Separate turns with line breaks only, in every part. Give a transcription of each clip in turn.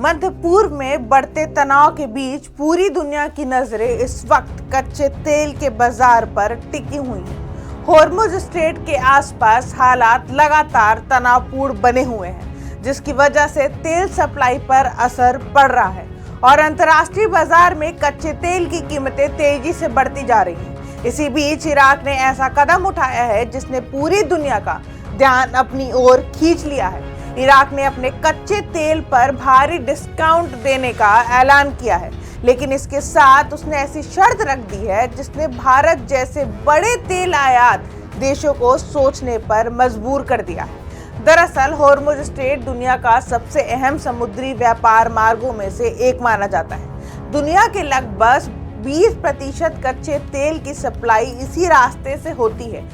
मध्य पूर्व में बढ़ते तनाव के बीच पूरी दुनिया की नजरें इस वक्त कच्चे तेल के बाजार पर टिकी हुई हैं। होर्मुज स्ट्रेट के आसपास हालात लगातार तनावपूर्ण बने हुए हैं, जिसकी वजह से तेल सप्लाई पर असर पड़ रहा है और अंतर्राष्ट्रीय बाजार में कच्चे तेल की कीमतें तेजी से बढ़ती जा रही हैं। इसी बीच इराक ने ऐसा कदम उठाया है जिसने पूरी दुनिया का ध्यान अपनी ओर खींच लिया है। इराक ने अपने कच्चे तेल पर भारी डिस्काउंट देने का ऐलान किया है, लेकिन इसके साथ उसने ऐसी शर्त रख दी है जिसने भारत जैसे बड़े तेल आयात देशों को सोचने पर मजबूर कर दिया है। दरअसल होर्मुज स्ट्रेट दुनिया का सबसे अहम समुद्री व्यापार मार्गों में से एक माना जाता है। दुनिया के लगभग 20% कच्चे तेल की सप्लाई इसी रास्ते से होती है।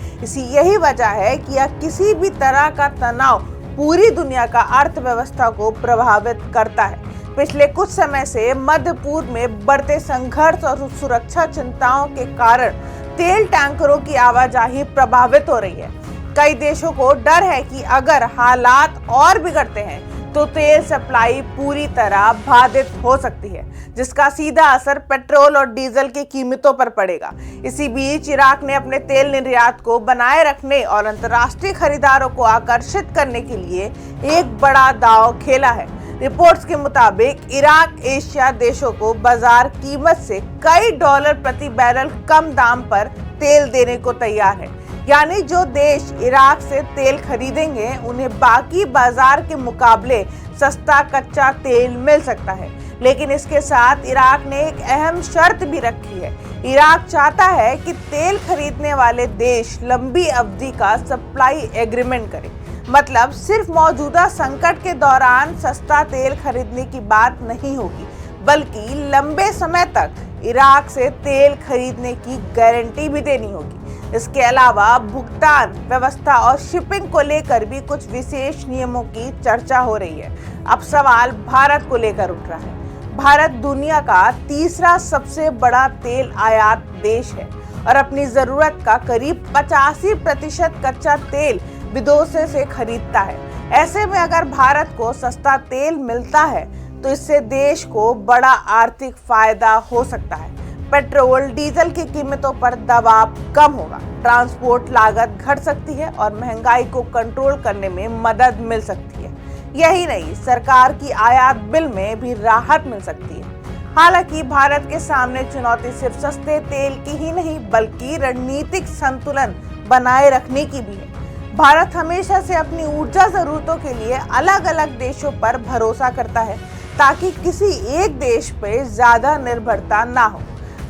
यही वजह है कि यह किसी भी तरह का तनाव पूरी दुनिया का अर्थव्यवस्था को प्रभावित करता है। पिछले कुछ समय से मध्य पूर्व में बढ़ते संघर्ष और सुरक्षा चिंताओं के कारण तेल टैंकरों की आवाजाही प्रभावित हो रही है। कई देशों को डर है कि अगर हालात और बिगड़ते हैं तो तेल सप्लाई पूरी तरह बाधित हो सकती है, जिसका सीधा असर पेट्रोल और डीजल की कीमतों पर पड़ेगा। इसी बीच इराक ने अपने तेल निर्यात को बनाए रखने और अंतर्राष्ट्रीय खरीदारों को आकर्षित करने के लिए एक बड़ा दांव खेला है। रिपोर्ट्स के मुताबिक इराक एशिया देशों को बाजार कीमत से कई डॉलर प्रति बैरल कम दाम पर तेल देने को तैयार है। यानी जो देश इराक से तेल खरीदेंगे उन्हें बाकी बाजार के मुकाबले सस्ता कच्चा तेल मिल सकता है। लेकिन इसके साथ इराक ने एक अहम शर्त भी रखी है। इराक चाहता है कि तेल खरीदने वाले देश लंबी अवधि का सप्लाई एग्रीमेंट करें। मतलब सिर्फ मौजूदा संकट के दौरान सस्ता तेल खरीदने की बात नहीं होगी, बल्कि लंबे समय तक इराक से तेल खरीदने की गारंटी भी देनी होगी। इसके अलावा भुगतान व्यवस्था और शिपिंग को लेकर भी कुछ विशेष नियमों की चर्चा हो रही है। अब सवाल भारत को लेकर उठ रहा है। भारत दुनिया का तीसरा सबसे बड़ा तेल आयात देश है और अपनी जरूरत का करीब 85% कच्चा तेल विदेशों से खरीदता है। ऐसे में अगर भारत को सस्ता तेल मिलता है तो इससे देश को बड़ा आर्थिक फायदा हो सकता है। पेट्रोल डीजल की कीमतों पर दबाव कम होगा, ट्रांसपोर्ट लागत घट सकती है और महंगाई को कंट्रोल करने में मदद मिल सकती है। यही नहीं, सरकार की आयात बिल में भी राहत मिल सकती है। हालांकि भारत के सामने चुनौती सिर्फ सस्ते तेल की ही नहीं बल्कि रणनीतिक संतुलन बनाए रखने की भी है। भारत हमेशा से अपनी ऊर्जा जरूरतों के लिए अलग अलग देशों पर भरोसा करता है ताकि किसी एक देश पर ज्यादा निर्भरता ना हो।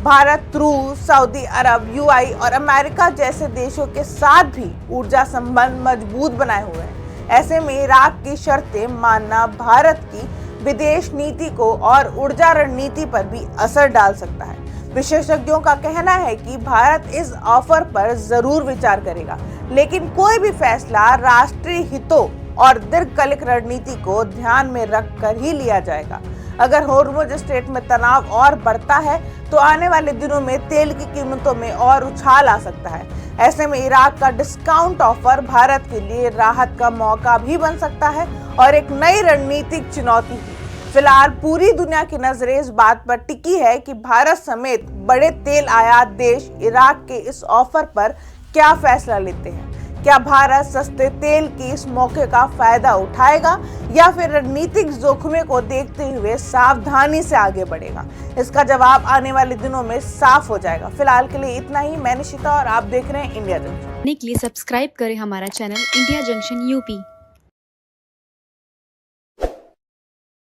भारत रूस, सऊदी अरब, यूएई और अमेरिका जैसे देशों के साथ भी ऊर्जा संबंध मजबूत बनाए हुए हैं। ऐसे में इराक की शर्तें मानना भारत की विदेश नीति को और ऊर्जा रणनीति पर भी असर डाल सकता है। विशेषज्ञों का कहना है कि भारत इस ऑफर पर जरूर विचार करेगा, लेकिन कोई भी फैसला राष्ट्रीय हितों और दीर्घकालिक रणनीति को ध्यान में रखकर ही लिया जाएगा। अगर होर्मुज स्ट्रेट में तनाव और बढ़ता है तो आने वाले दिनों में तेल की कीमतों में और उछाल आ सकता है। ऐसे में इराक का डिस्काउंट ऑफर भारत के लिए राहत का मौका भी बन सकता है और एक नई रणनीतिक चुनौती भी। फिलहाल पूरी दुनिया की नजरें इस बात पर टिकी है कि भारत समेत बड़े तेल आयात देश इराक के इस ऑफर पर क्या फैसला लेते हैं। क्या भारत सस्ते तेल के इस मौके का फायदा उठाएगा या फिर रणनीतिक जोखिमों को देखते हुए सावधानी से आगे बढ़ेगा? इसका जवाब आने वाले दिनों में साफ हो जाएगा। फिलहाल के लिए इतना ही। मैं निशिता और आप देख रहे हैं इंडिया जंक्शन।
के लिए सब्सक्राइब करें हमारा चैनल इंडिया जंक्शन यूपी।